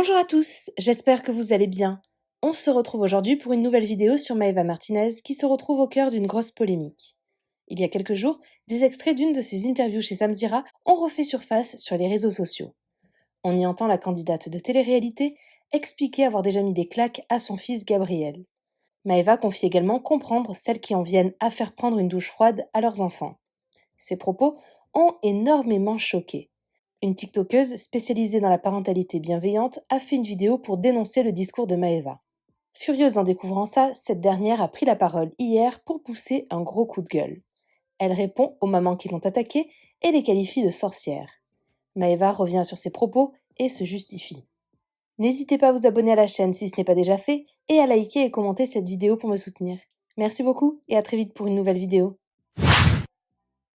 Bonjour à tous, j'espère que vous allez bien. On se retrouve aujourd'hui pour une nouvelle vidéo sur Maeva Martinez qui se retrouve au cœur d'une grosse polémique. Il y a quelques jours, des extraits d'une de ses interviews chez Samzira ont refait surface sur les réseaux sociaux. On y entend la candidate de télé-réalité expliquer avoir déjà mis des claques à son fils Gabriel. Maeva confie également comprendre celles qui en viennent à faire prendre une douche froide à leurs enfants. Ces propos ont énormément choqué. Une TikTokeuse spécialisée dans la parentalité bienveillante a fait une vidéo pour dénoncer le discours de Maeva. Furieuse en découvrant ça, cette dernière a pris la parole hier pour pousser un gros coup de gueule. Elle répond aux mamans qui l'ont attaquée et les qualifie de sorcières. Maeva revient sur ses propos et se justifie. N'hésitez pas à vous abonner à la chaîne si ce n'est pas déjà fait et à liker et commenter cette vidéo pour me soutenir. Merci beaucoup et à très vite pour une nouvelle vidéo.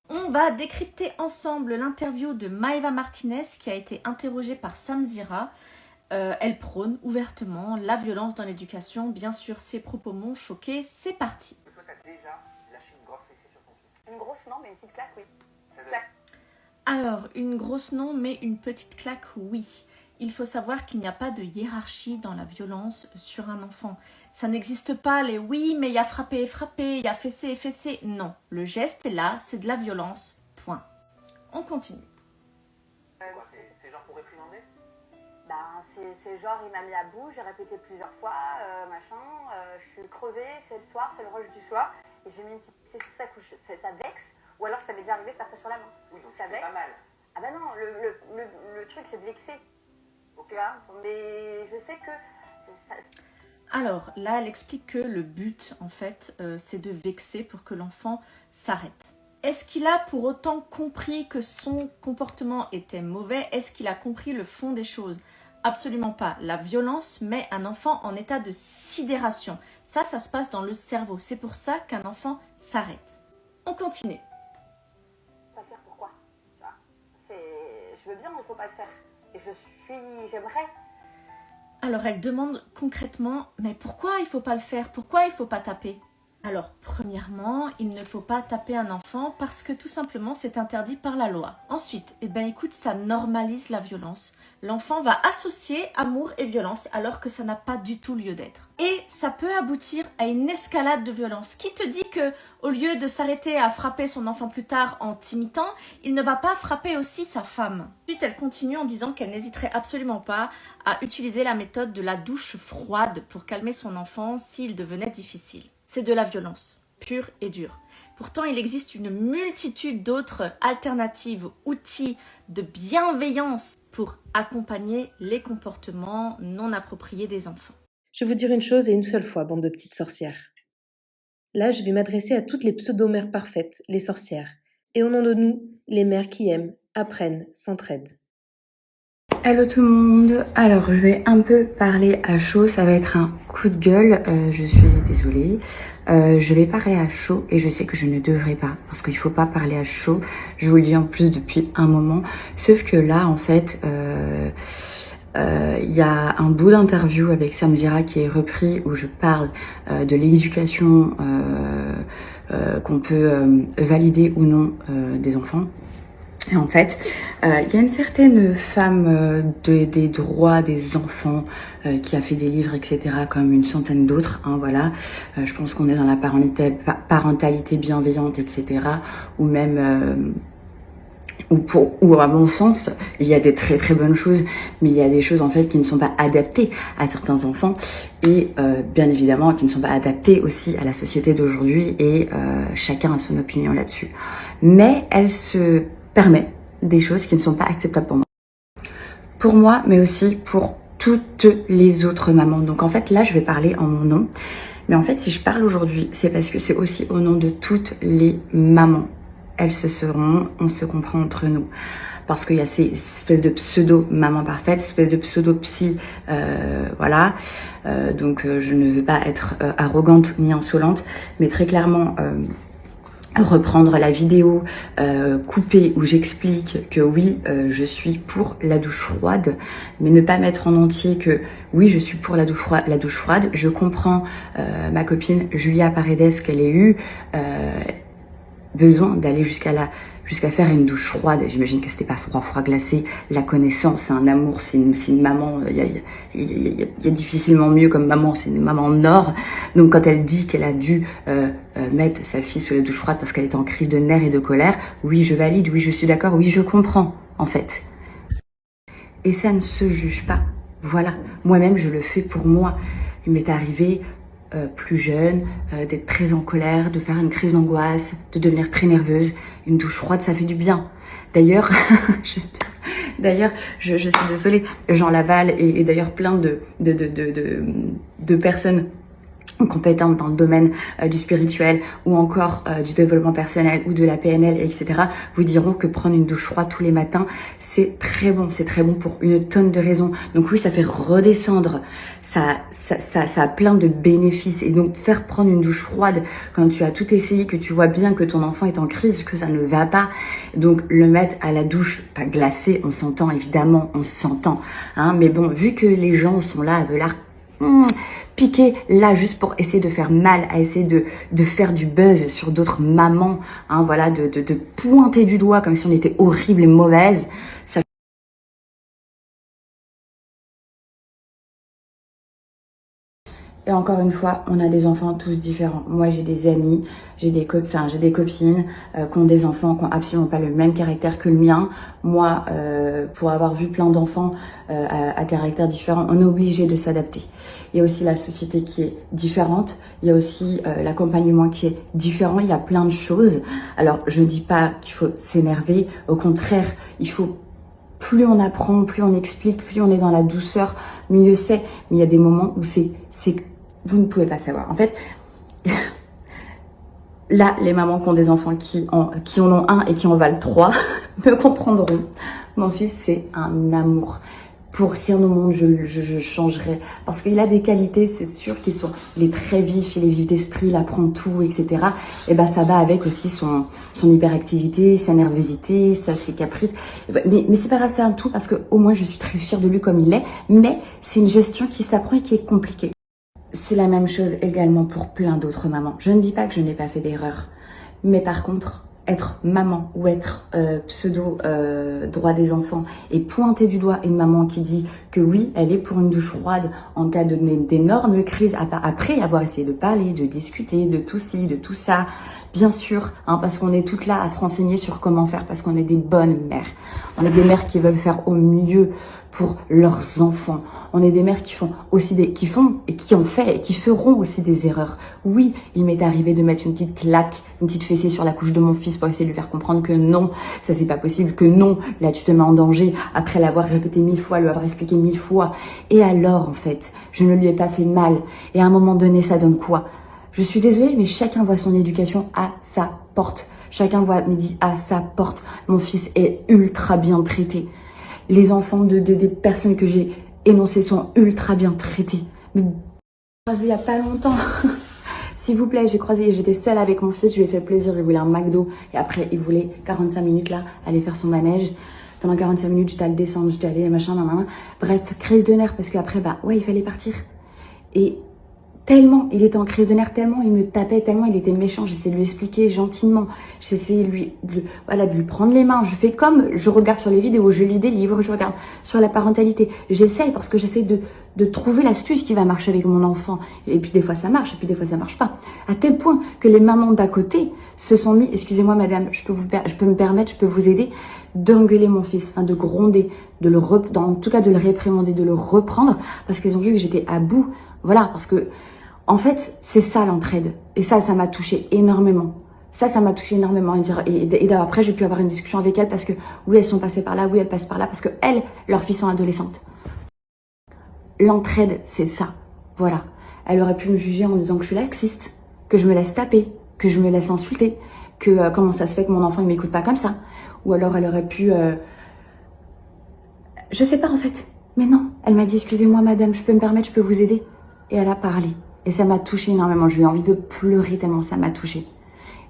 On va décrypter ensemble l'interview de Maeva Martinez qui a été interrogée par Samzira. Elle prône ouvertement la violence dans l'éducation. Bien sûr, ses propos m'ont choqué. C'est parti. Toi, t'as déjà lâché une grosse fessée sur ton fils. Une grosse non, mais une petite claque, oui. Alors, une grosse non, mais une petite claque, oui. Il faut savoir qu'il n'y a pas de hiérarchie dans la violence sur un enfant. Ça n'existe pas les oui, mais il y a frappé et frappé, il y a fessé et fessé. Non, le geste est là, c'est de la violence, point. On continue. C'est genre pour réprimander? Ben, c'est genre, il m'a mis à bout, j'ai répété plusieurs fois, je suis crevée, c'est le soir, c'est le rush du soir, et j'ai mis une petite fessée sur sa couche. Ça vexe, ou alors ça m'est déjà arrivé de faire ça sur la main. Oui, donc ça c'est pas mal. Ah ben non, le truc c'est de vexer. Tu vois, mais je sais que... Alors là, elle explique que le but, en fait, c'est de vexer pour que l'enfant s'arrête. Est-ce qu'il a pour autant compris que son comportement était mauvais? Est-ce qu'il a compris le fond des choses? Absolument pas. La violence met un enfant en état de sidération. Ça se passe dans le cerveau. C'est pour ça qu'un enfant s'arrête. On continue. Pas faire pourquoi? Tu vois, je veux bien, mais il faut pas le faire. Et j'aimerais. Alors elle demande concrètement, mais pourquoi il faut pas le faire? Pourquoi il faut pas taper? Alors premièrement, il ne faut pas taper un enfant parce que tout simplement c'est interdit par la loi. Ensuite, écoute, ça normalise la violence. L'enfant va associer amour et violence alors que ça n'a pas du tout lieu d'être. Et ça peut aboutir à une escalade de violence. Qui te dit que au lieu de s'arrêter à frapper son enfant plus tard en t'imitant, il ne va pas frapper aussi sa femme? Ensuite, elle continue en disant qu'elle n'hésiterait absolument pas à utiliser la méthode de la douche froide pour calmer son enfant s'il devenait difficile. C'est de la violence, pure et dure. Pourtant, il existe une multitude d'autres alternatives, outils de bienveillance pour accompagner les comportements non appropriés des enfants. Je vais vous dire une chose et une seule fois, bande de petites sorcières. Là, je vais m'adresser à toutes les pseudo-mères parfaites, les sorcières, et au nom de nous, les mères qui aiment, apprennent, s'entraident. Hello tout le monde, alors je vais un peu parler à chaud, ça va être un coup de gueule, je suis désolée. Je vais parler à chaud et je sais que je ne devrais pas, parce qu'il faut pas parler à chaud, je vous le dis en plus depuis un moment, sauf que là en fait, y a un bout d'interview avec Samzira qui est repris où je parle de l'éducation qu'on peut valider ou non des enfants. Et en fait, il y a une certaine femme des droits des enfants qui a fait des livres, etc., comme une centaine d'autres. Hein, voilà. Je pense qu'on est dans la parentalité bienveillante, etc., ou même... ou à mon sens, il y a des très très bonnes choses, mais il y a des choses en fait qui ne sont pas adaptées à certains enfants et bien évidemment qui ne sont pas adaptées aussi à la société d'aujourd'hui et chacun a son opinion là-dessus. Mais elle se permet des choses qui ne sont pas acceptables pour moi. Pour moi, mais aussi pour toutes les autres mamans. Donc en fait, là, je vais parler en mon nom. Mais en fait, si je parle aujourd'hui, c'est parce que c'est aussi au nom de toutes les mamans. Elles se seront, on se comprend entre nous. Parce qu'il y a ces espèces de pseudo-maman parfaite, espèces de pseudo-psy, voilà. Donc je ne veux pas être arrogante ni insolente, mais très clairement... reprendre la vidéo coupée où j'explique que oui, je suis pour la douche froide, mais ne pas mettre en entier que oui, je suis pour la douche froide. Je comprends ma copine Julia Paredes qu'elle ait eu besoin d'aller jusqu'à la jusqu'à faire une douche froide. J'imagine que c'était pas froid glacé. La connaissance, c'est un amour, c'est une maman. Il y a difficilement mieux comme maman. C'est une maman en or. Donc quand elle dit qu'elle a dû mettre sa fille sous la douche froide parce qu'elle était en crise de nerfs et de colère, oui, je valide, oui, je suis d'accord, oui, je comprends, en fait. Et ça ne se juge pas. Voilà. Moi-même, je le fais pour moi. Il m'est arrivé plus jeune, d'être très en colère, de faire une crise d'angoisse, de devenir très nerveuse. Une douche froide, ça fait du bien. D'ailleurs, je suis désolée, Jean Laval et d'ailleurs plein de personnes compétentes dans le domaine du spirituel ou encore du développement personnel ou de la PNL, etc., vous diront que prendre une douche froide tous les matins, c'est très bon pour une tonne de raisons. Donc oui, ça fait redescendre, ça a plein de bénéfices. Et donc faire prendre une douche froide quand tu as tout essayé, que tu vois bien que ton enfant est en crise, que ça ne va pas, donc le mettre à la douche, pas glacée, on s'entend évidemment, on s'entend, hein, mais bon, vu que les gens sont là à vouloir piquer là juste pour essayer de faire mal, à essayer de faire du buzz sur d'autres mamans, hein, voilà, de pointer du doigt comme si on était horrible et mauvaise. Ça... Et encore une fois, on a des enfants tous différents. Moi, j'ai des amis, j'ai des copines qui ont des enfants qui n'ont absolument pas le même caractère que le mien. Moi, pour avoir vu plein d'enfants à caractère différent, on est obligé de s'adapter. Il y a aussi la société qui est différente. Il y a aussi l'accompagnement qui est différent. Il y a plein de choses. Alors, je ne dis pas qu'il faut s'énerver. Au contraire, il faut... Plus on apprend, plus on explique, plus on est dans la douceur, mieux c'est. Mais il y a des moments où c'est vous ne pouvez pas savoir. En fait, là, les mamans qui ont des enfants qui en ont un et qui en valent 3 me comprendront. Mon fils, c'est un amour. Pour rien au monde, je changerais. Parce qu'il a des qualités, c'est sûr, il est très vif, il est vif d'esprit, il apprend tout, etc. Et ben, ça va avec aussi son hyperactivité, sa nervosité, ses caprices. Mais c'est pas grave, c'est un tout, parce que au moins, je suis très fière de lui comme il est. Mais c'est une gestion qui s'apprend et qui est compliquée. C'est la même chose également pour plein d'autres mamans. Je ne dis pas que je n'ai pas fait d'erreur. Mais par contre, être maman ou être pseudo droit des enfants et pointer du doigt une maman qui dit que oui, elle est pour une douche froide en cas d'énormes crises après avoir essayé de parler, de discuter, de tout ci, de tout ça, bien sûr, hein, parce qu'on est toutes là à se renseigner sur comment faire, parce qu'on est des bonnes mères. On est des mères qui veulent faire au mieux pour leurs enfants. On est des mères qui font aussi qui ont fait et qui feront aussi des erreurs. Oui, il m'est arrivé de mettre une petite claque, une petite fessée sur la couche de mon fils pour essayer de lui faire comprendre que non, ça c'est pas possible, que non, là tu te mets en danger, après l'avoir répété 1000 fois, lui avoir expliqué 1000 fois. Et alors, en fait, je ne lui ai pas fait mal. Et à un moment donné, ça donne quoi? Je suis désolée, mais chacun voit son éducation à sa porte. Chacun voit midi à sa porte. Mon fils est ultra bien traité. Les enfants des personnes que j'ai énoncées sont ultra bien traités. Mais croisé il y a pas longtemps. S'il vous plaît, j'étais seule avec mon fils, je lui ai fait plaisir, il voulait un McDo. Et après, il voulait 45 minutes là, aller faire son manège. Pendant 45 minutes, j'étais à le descendre, j'étais allée, machin, nan. Bref, crise de nerfs, parce qu'après, ouais, il fallait partir. Et tellement, il était en crise de nerfs, tellement il me tapait, tellement il était méchant. J'essayais de lui expliquer gentiment. J'essayais de lui prendre les mains. Je fais comme je regarde sur les vidéos, je lis des livres, je regarde sur la parentalité. J'essaye parce que j'essaie de trouver l'astuce qui va marcher avec mon enfant. Et puis des fois ça marche, et puis des fois ça marche pas. À tel point que les mamans d'à côté se sont mis, excusez-moi madame, je peux me permettre, je peux vous aider, d'engueuler mon fils, de gronder, en tout cas de le réprimander, de le reprendre, parce qu'ils ont vu que j'étais à bout. Voilà, parce que en fait, c'est ça l'entraide. Et ça m'a touchée énormément. Ça m'a touchée énormément. Et après, j'ai pu avoir une discussion avec elles parce que oui, elles sont passées par là, oui, elles passent par là, parce que elles, leurs filles sont adolescentes. L'entraide, c'est ça. Voilà. Elle aurait pu me juger en disant que je suis laxiste, que je me laisse taper, que je me laisse insulter, que comment ça se fait que mon enfant, il m'écoute pas comme ça. Ou alors, elle aurait pu... Je sais pas, en fait. Mais non. Elle m'a dit, excusez-moi, madame, je peux me permettre, je peux vous aider. Et elle a parlé. Et ça m'a touchée énormément. J'ai eu envie de pleurer tellement ça m'a touchée.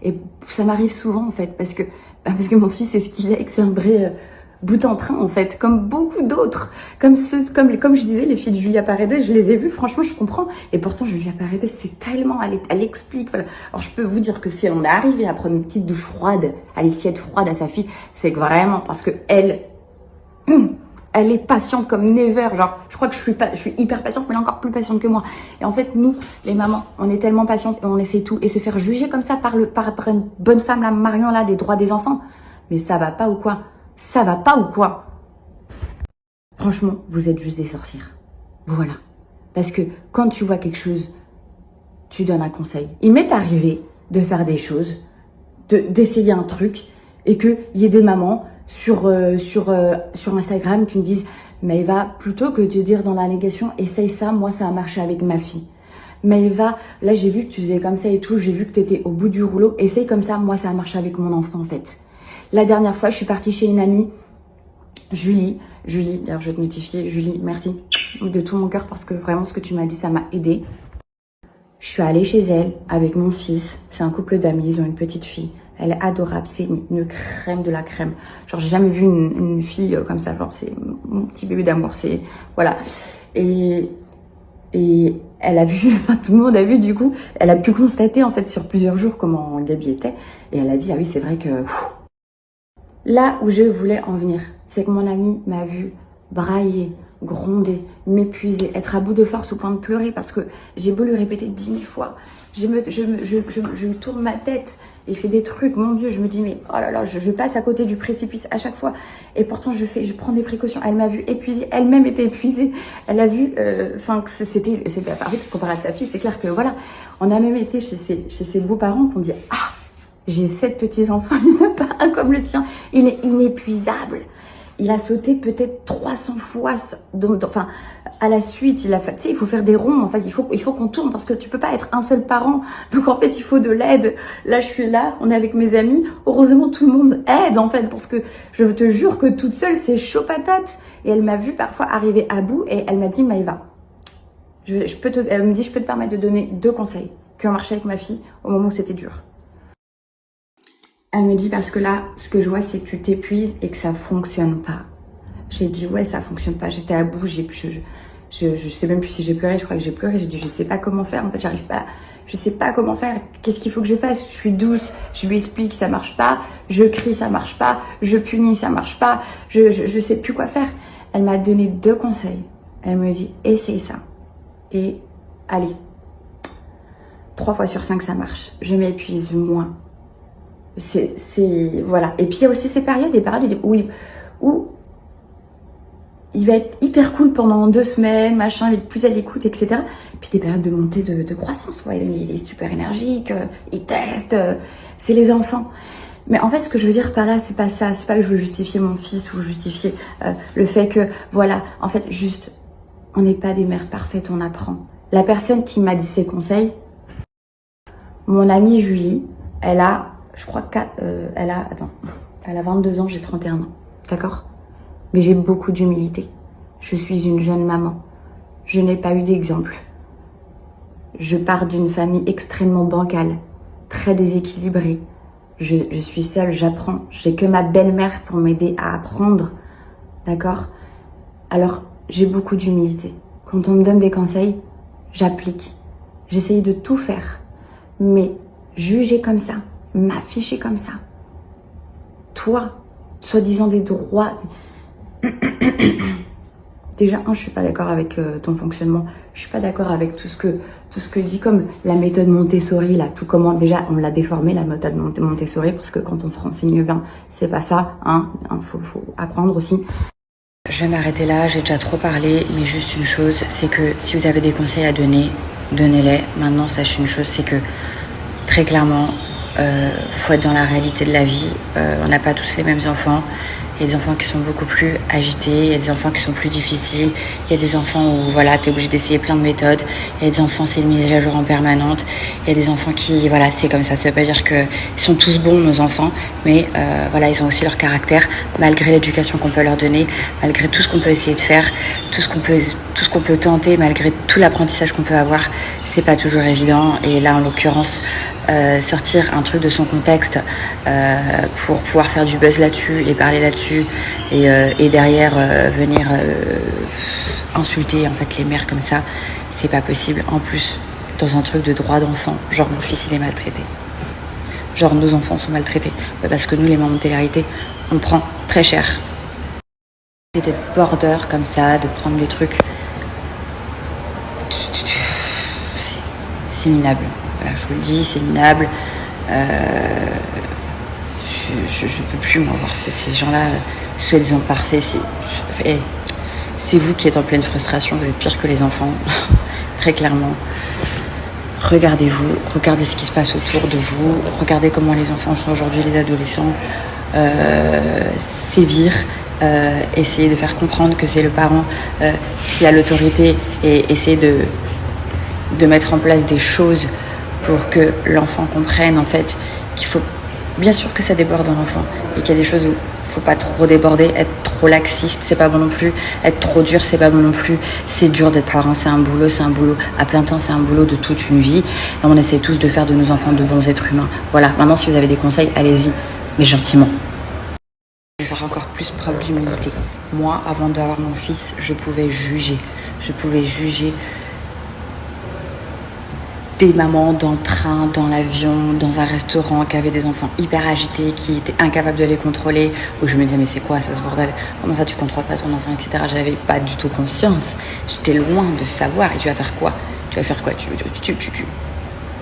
Et ça m'arrive souvent, en fait, parce que mon fils, c'est ce qu'il est, et que c'est un vrai bout en train en fait, comme beaucoup d'autres, comme je disais, les filles de Julia Paredes, je les ai vues, franchement je comprends, et pourtant Julia Paredes c'est tellement, elle explique, voilà. Alors je peux vous dire que si on est arrivé à prendre une petite douche froide, aller tiède froide à sa fille, c'est que vraiment parce que elle est patiente comme never, genre je crois que je suis hyper patiente, mais elle est encore plus patiente que moi. Et en fait nous, les mamans, on est tellement patientes et on essaie tout, et se faire juger comme ça par une bonne femme, la Marion là, des droits des enfants, mais ça va pas ou quoi? Ça va pas ou quoi? Franchement, vous êtes juste des sorcières. Voilà. Parce que quand tu vois quelque chose, tu donnes un conseil. Il m'est arrivé de faire des choses, d'essayer un truc, et qu'il y ait des mamans sur Instagram qui me disent « Maëva, plutôt que de dire dans la négation, essaye ça, moi ça a marché avec ma fille. Maëva, là j'ai vu que tu faisais comme ça et tout, j'ai vu que tu étais au bout du rouleau, essaye comme ça, moi ça a marché avec mon enfant en fait. » La dernière fois, je suis partie chez une amie, Julie, d'ailleurs je vais te notifier, Julie, merci de tout mon cœur parce que vraiment ce que tu m'as dit, ça m'a aidée. Je suis allée chez elle avec mon fils, c'est un couple d'amis, ils ont une petite fille, elle est adorable, c'est une crème de la crème. Genre j'ai jamais vu une fille comme ça, genre c'est mon petit bébé d'amour, c'est, voilà. Et elle a vu, enfin tout le monde a vu du coup, elle a pu constater en fait sur plusieurs jours comment Gabi était, et elle a dit, ah oui c'est vrai que... Là où je voulais en venir, c'est que mon amie m'a vu brailler, gronder, m'épuiser, être à bout de force au point de pleurer parce que j'ai beau lui répéter 10 000 fois. Je tourne ma tête et fais des trucs, mon Dieu, je me dis mais oh là là, je passe à côté du précipice à chaque fois. Et pourtant je prends des précautions. Elle m'a vu épuisée, elle-même était épuisée. Elle a vu, enfin que c'était, en fait comparé à sa fille, c'est clair que voilà, on a même été chez ses beaux-parents qu'on dit ah. J'ai 7 petits-enfants, il n'y en a pas un comme le tien. Il est inépuisable. Il a sauté peut-être 300 fois, enfin, à la suite, il a fait, tu sais, il faut faire des ronds, en fait, il faut qu'on tourne parce que tu peux pas être un seul parent. Donc, en fait, il faut de l'aide. Là, je suis là, on est avec mes amis. Heureusement, tout le monde aide, en fait, parce que je te jure que toute seule, c'est chaud patate. Et elle m'a vu parfois arriver à bout et elle m'a dit, Maëva, elle me dit, je peux te permettre de donner 2 conseils qui ont marché avec ma fille au moment où c'était dur. Elle me dit parce que là, ce que je vois, c'est que tu t'épuises et que ça fonctionne pas. J'ai dit ouais, ça fonctionne pas. J'étais à bout, je sais même plus si j'ai pleuré. Je crois que j'ai pleuré. J'ai dit je sais pas comment faire. En fait, j'arrive pas. Je sais pas comment faire. Qu'est-ce qu'il faut que je fasse? Je suis douce. Je lui explique, ça marche pas. Je crie, ça marche pas. Je punis, ça marche pas. Je sais plus quoi faire. Elle m'a donné 2 conseils. Elle me dit essaye ça et allez. 3 fois sur 5 ça marche. Je m'épuise moins. Voilà. Et puis il y a aussi ces périodes, des périodes où il va être hyper cool pendant 2 semaines, machin, il va être plus à l'écoute, etc. Et puis des périodes de montée de croissance, ouais, il est super énergique, il teste, c'est les enfants. Mais en fait, ce que je veux dire par là, c'est pas ça, c'est pas que je veux justifier mon fils ou justifier le fait que, voilà, en fait, juste, on n'est pas des mères parfaites, on apprend. La personne qui m'a dit ces conseils, mon amie Julie, elle a, je crois qu'elle a 22 ans, j'ai 31 ans, d'accord? Mais j'ai beaucoup d'humilité. Je suis une jeune maman. Je n'ai pas eu d'exemple. Je pars d'une famille extrêmement bancale, très déséquilibrée. Je suis seule, j'apprends. J'ai que ma belle-mère pour m'aider à apprendre, d'accord? Alors, j'ai beaucoup d'humilité. Quand on me donne des conseils, j'applique. J'essaye de tout faire. Mais juger comme ça, m'afficher comme ça. Toi, soi-disant des droits. Déjà, je suis pas d'accord avec ton fonctionnement. Je suis pas d'accord avec tout ce que dit comme la méthode Montessori là. Tout comment déjà on l'a déformé la méthode Montessori parce que quand on se renseigne bien, c'est pas ça. Hein, faut apprendre aussi. Je vais m'arrêter là. J'ai déjà trop parlé, mais juste une chose, c'est que si vous avez des conseils à donner, donnez-les. Maintenant, sache une chose, c'est que très clairement. Faut être dans la réalité de la vie. On n'a pas tous les mêmes enfants. Il y a des enfants qui sont beaucoup plus agités, il y a des enfants qui sont plus difficiles, il y a des enfants où voilà, t'es obligé d'essayer plein de méthodes, il y a des enfants c'est une mise à jour en permanente, il y a des enfants qui voilà, c'est comme ça veut pas dire qu'ils sont tous bons nos enfants, mais voilà, ils ont aussi leur caractère, malgré l'éducation qu'on peut leur donner, malgré tout ce qu'on peut essayer de faire, tout ce qu'on peut tenter, malgré tout l'apprentissage qu'on peut avoir, c'est pas toujours évident. Et là en l'occurrence sortir un truc de son contexte pour pouvoir faire du buzz là-dessus et parler là-dessus et derrière venir insulter en fait les mères comme ça, c'est pas possible. En plus, dans un truc de droit d'enfant, genre mon fils il est maltraité, genre nos enfants sont maltraités, parce que nous les mamans de télé-réalité, on prend très cher. D'être border comme ça, de prendre des trucs, c'est minable. Voilà, je vous le dis, c'est minable. Je peux plus moi voir ces gens-là, soi-disant parfaits. C'est vous qui êtes en pleine frustration, vous êtes pire que les enfants, très clairement. Regardez-vous, regardez ce qui se passe autour de vous, regardez comment les enfants sont aujourd'hui, les adolescents, sévir, essayer de faire comprendre que c'est le parent qui a l'autorité et essayer de mettre en place des choses pour que l'enfant comprenne en fait qu'il faut, bien sûr que ça déborde dans l'enfant et qu'il y a des choses où il faut pas trop déborder, être trop laxiste, c'est pas bon non plus, être trop dur, c'est pas bon non plus, c'est dur d'être parent, c'est un boulot à plein temps, c'est un boulot de toute une vie et on essaie tous de faire de nos enfants de bons êtres humains. Voilà, maintenant si vous avez des conseils, allez-y, mais gentiment. Je vais faire encore plus preuve d'humilité. Moi, avant d'avoir mon fils, je pouvais juger des mamans dans le train, dans l'avion, dans un restaurant qui avaient des enfants hyper agités, qui étaient incapables de les contrôler, où je me disais mais c'est quoi ça ce bordel, comment ça tu contrôles pas ton enfant, etc. J'avais pas du tout conscience, j'étais loin de savoir. Et tu vas faire quoi, tu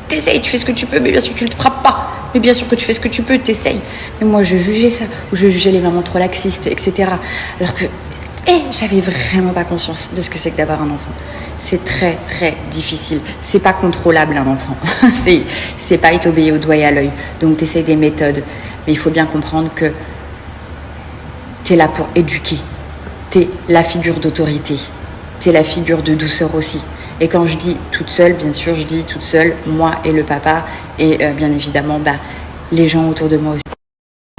t'essayes, tu fais ce que tu peux, mais bien sûr tu le frappes pas, mais bien sûr que tu fais ce que tu peux, t'essayes. Mais moi je jugeais ça, ou je jugeais les mamans trop laxistes, etc. Alors que j'avais vraiment pas conscience de ce que c'est que d'avoir un enfant. C'est très très difficile. C'est pas contrôlable un enfant. c'est pas être obéi au doigt et à l'œil. Donc t'essayes des méthodes. Mais il faut bien comprendre que t'es là pour éduquer. T'es la figure d'autorité. T'es la figure de douceur aussi. Et quand je dis toute seule, bien sûr je dis toute seule, moi et le papa. Et bien évidemment, les gens autour de moi aussi.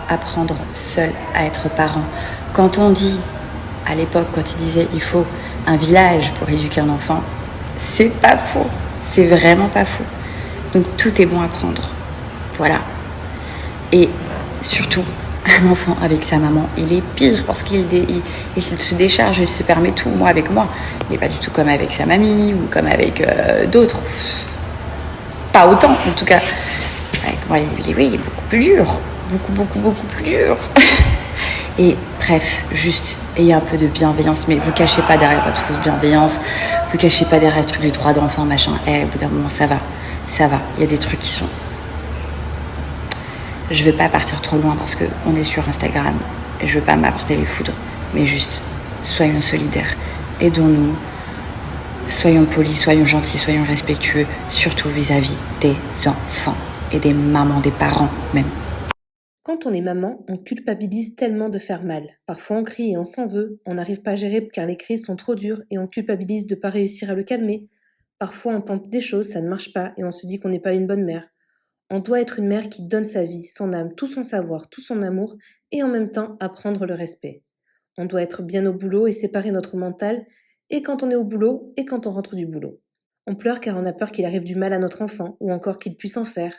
Apprendre seul à être parent. Quand on dit, à l'époque, quand ils disaient il faut un village pour éduquer un enfant, c'est pas faux, c'est vraiment pas faux. Donc tout est bon à prendre, voilà. Et surtout, un enfant avec sa maman, il est pire parce qu'il se décharge, il se permet tout. Moi, avec moi, il n'est pas du tout comme avec sa mamie ou comme avec d'autres. Pas autant, en tout cas. Avec moi, il est beaucoup plus dur, beaucoup plus dur. Et bref, juste ayez un peu de bienveillance, mais vous cachez pas derrière votre fausse bienveillance, vous cachez pas derrière ce truc du droit d'enfant, machin. Au bout d'un moment, ça va. Il y a des trucs qui sont... Je vais pas partir trop loin parce qu'on est sur Instagram et je veux pas m'apporter les foudres, mais juste, soyons solidaires, aidons-nous, soyons polis, soyons gentils, soyons respectueux, surtout vis-à-vis des enfants et des mamans, des parents même. Quand on est maman, on culpabilise tellement de faire mal. Parfois on crie et on s'en veut, on n'arrive pas à gérer car les crises sont trop dures et on culpabilise de ne pas réussir à le calmer. Parfois on tente des choses, ça ne marche pas et on se dit qu'on n'est pas une bonne mère. On doit être une mère qui donne sa vie, son âme, tout son savoir, tout son amour et en même temps apprendre le respect. On doit être bien au boulot et séparer notre mental, et quand on est au boulot et quand on rentre du boulot. On pleure car on a peur qu'il arrive du mal à notre enfant ou encore qu'il puisse en faire.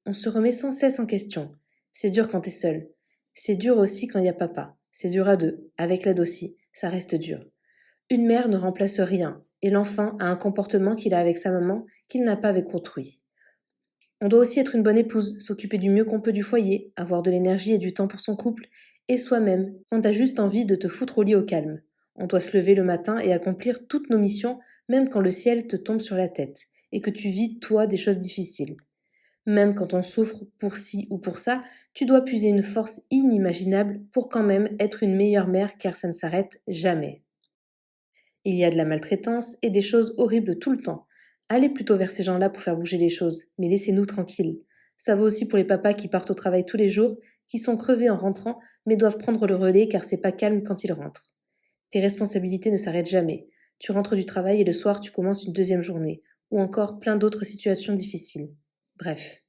On se remet sans cesse en question. C'est dur quand t'es seul. C'est dur aussi quand il y a papa. C'est dur à deux, avec l'aide aussi. Ça reste dur. Une mère ne remplace rien, et l'enfant a un comportement qu'il a avec sa maman qu'il n'a pas avec autrui. On doit aussi être une bonne épouse, s'occuper du mieux qu'on peut du foyer, avoir de l'énergie et du temps pour son couple, et soi-même, quand t'as juste envie de te foutre au lit au calme. On doit se lever le matin et accomplir toutes nos missions, même quand le ciel te tombe sur la tête, et que tu vis, toi, des choses difficiles. Même quand on souffre pour ci ou pour ça, tu dois puiser une force inimaginable pour quand même être une meilleure mère car ça ne s'arrête jamais. Il y a de la maltraitance et des choses horribles tout le temps. Allez plutôt vers ces gens-là pour faire bouger les choses, mais laissez-nous tranquilles. Ça vaut aussi pour les papas qui partent au travail tous les jours, qui sont crevés en rentrant, mais doivent prendre le relais car c'est pas calme quand ils rentrent. Tes responsabilités ne s'arrêtent jamais. Tu rentres du travail et le soir tu commences une deuxième journée, ou encore plein d'autres situations difficiles. Bref.